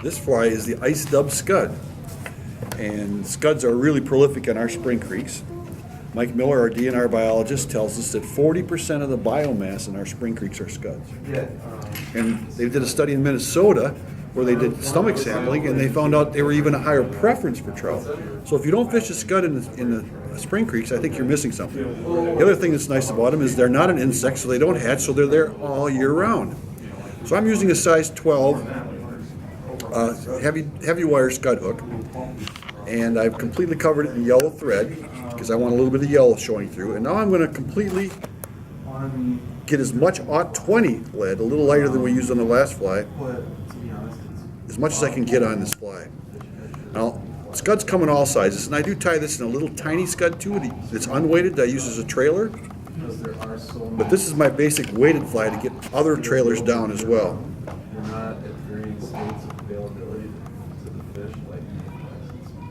This fly is the ice dub scud. And scuds are really prolific in our spring creeks. Mike Miller, our DNR biologist, tells us that 40% of the biomass in our spring creeks are scuds. And they did a study in Minnesota where they did stomach sampling, and they found out they were even a higher preference for trout. So if you don't fish a scud in the spring creeks, I think you're missing something. The other thing that's nice about them is they're not an insect, so they don't hatch, so they're there all year round. So I'm using a size 12 heavy wire scud hook, and I've completely covered it in yellow thread because I want a little bit of yellow showing through. And now I'm going to completely get as much aught 20 lead, a little lighter than we used on the last fly, as much as I can get on this fly. Now, scuds come in all sizes, and I do tie this in a little tiny scud too. It's unweighted that I use as a trailer, but this is my basic weighted fly to get other trailers down as well.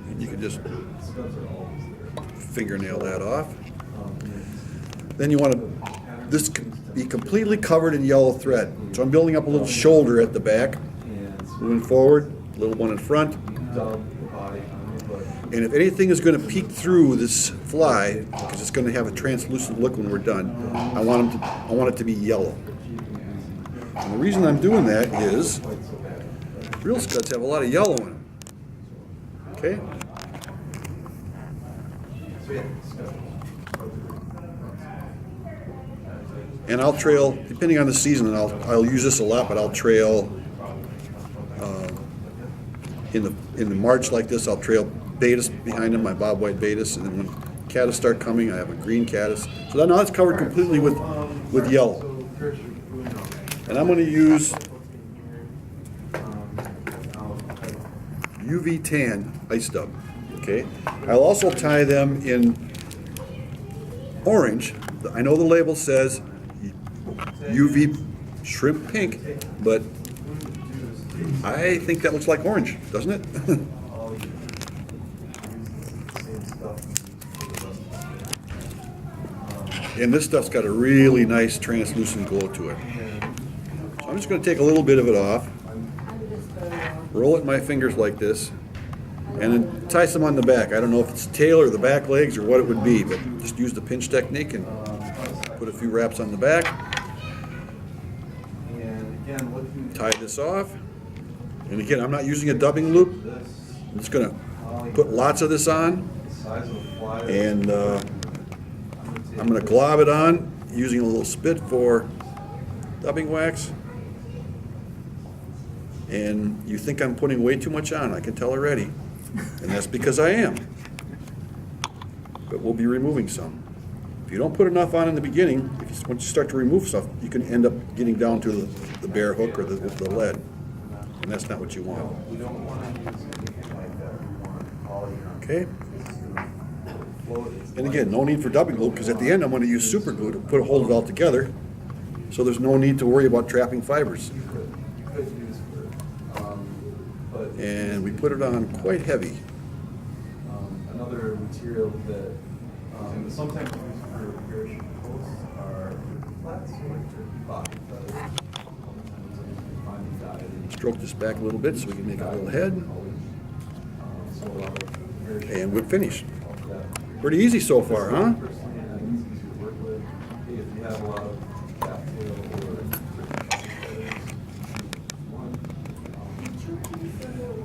And you can just fingernail that off. Then you want this can be completely covered in yellow thread. So I'm building up a little shoulder at the back, moving forward, a little one in front. And if anything is going to peek through this fly, because it's going to have a translucent look when we're done, I want it to be yellow. And the reason I'm doing that is real scuds have a lot of yellow in them. Okay? And I'll trail, depending on the season, and I'll use this a lot, but I'll trail in the March like this. I'll trail Batis behind them, my Bob White Batis, and then when caddis start coming, I have a green caddis. So now it's covered completely with yellow. And I'm going to use UV tan ice dub. Okay. I'll also tie them in orange. I know the label says UV shrimp pink, but I think that looks like orange, doesn't it? And this stuff's got a really nice translucent glow to it. So I'm just going to take a little bit of it off, roll it in my fingers like this, and then tie some on the back. I don't know if it's the tail or the back legs or what it would be, but just use the pinch technique and put a few wraps on the back. Tie this off. And again, I'm not using a dubbing loop. I'm just going to put lots of this on, and I'm going to glob it on using a little spit for dubbing wax. And you think I'm putting way too much on, I can tell already. And that's because I am. But we'll be removing some. If you don't put enough on in the beginning, once you start to remove stuff, you can end up getting down to the bare hook or the lead. And that's not what you want. Okay? And again, no need for dubbing glue, because at the end I'm going to use super glue to hold it all together, so there's no need to worry about trapping fibers. And we put it on quite heavy. Another material that sometimes used for parachute posts are flats, Stroke this back a little bit so we can make a little head. And we're finished. Pretty easy so far, huh?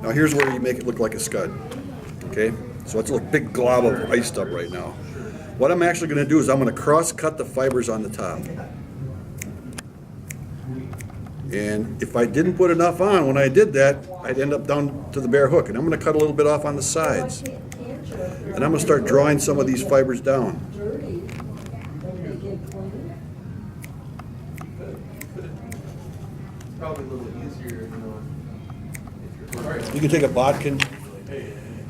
Now here's where you make it look like a scud. Okay? So it's a big glob of ice stuff right now. What I'm actually going to do is I'm going to cross-cut the fibers on the top. And if I didn't put enough on when I did that, I'd end up down to the bare hook. And I'm going to cut a little bit off on the sides. And I'm going to start drawing some of these fibers down. probably a little easier, You can take a bodkin,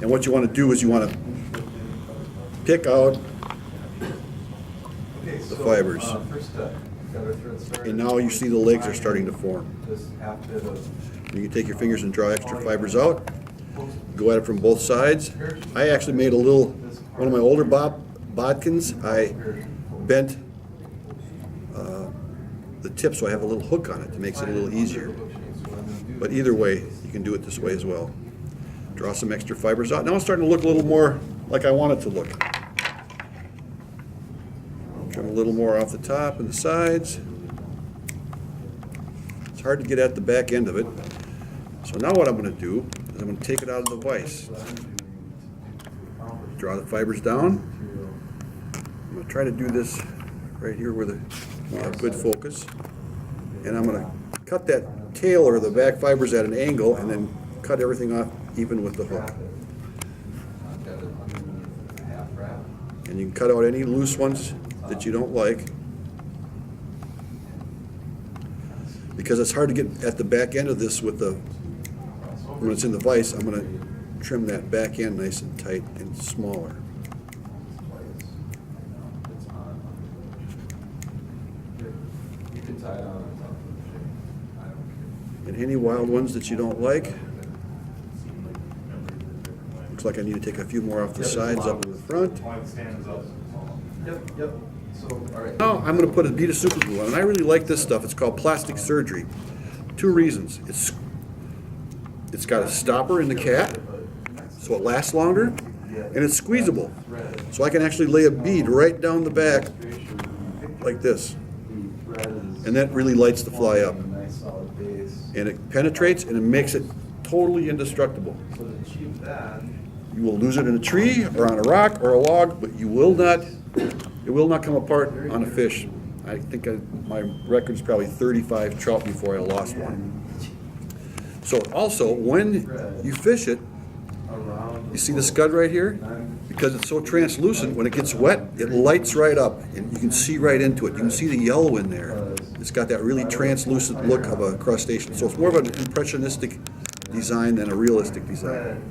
and what you want to do is you want to pick out the fibers. First step, got our thread started. And now you see the legs are starting to form. This half bit of You can take your fingers and draw extra fibers out. Go at it from both sides. I actually made one of my older bodkins, I bent the tip so I have a little hook on it that makes it a little easier. But either way, you you can do it this way as well. Draw some extra fibers out. Now it's starting to look a little more like I want it to look. Trim a little more off the top and the sides. It's hard to get at the back end of it. So now what I'm going to do is I'm going to take it out of the vise. Draw the fibers down. I'm going to try to do this right here where we have good focus. And I'm going to cut that tail or the back fibers at an angle and then cut everything off even with the hook. And you can cut out any loose ones that you don't like, because it's hard to get at the back end of this with the, when it's in the vise. I'm going to trim that back end nice and tight and smaller. You can tie it on top of the shape. I don't care. And any wild ones that you don't like, looks like I need to take a few more off the sides up in the front. Yep. So, all right. Now I'm going to put a bead of super glue on, and I really like this stuff. It's called plastic surgery. 2 reasons. It's got a stopper in the cap, so it lasts longer, and it's squeezable. So I can actually lay a bead right down the back like this, and that really lights the fly up. And it penetrates and it makes it totally indestructible. So to achieve that, You will lose it in a tree or on a rock or a log, but you will not, it will not come apart on a fish. I think my record is probably 35 trout before I lost one. So also, when you fish it, you see the scud right here? Because it's so translucent, when it gets wet, it lights right up, and you can see right into it. You can see the yellow in there. It's got that really translucent look of a crustacean. So it's more of an impressionistic design than a realistic design.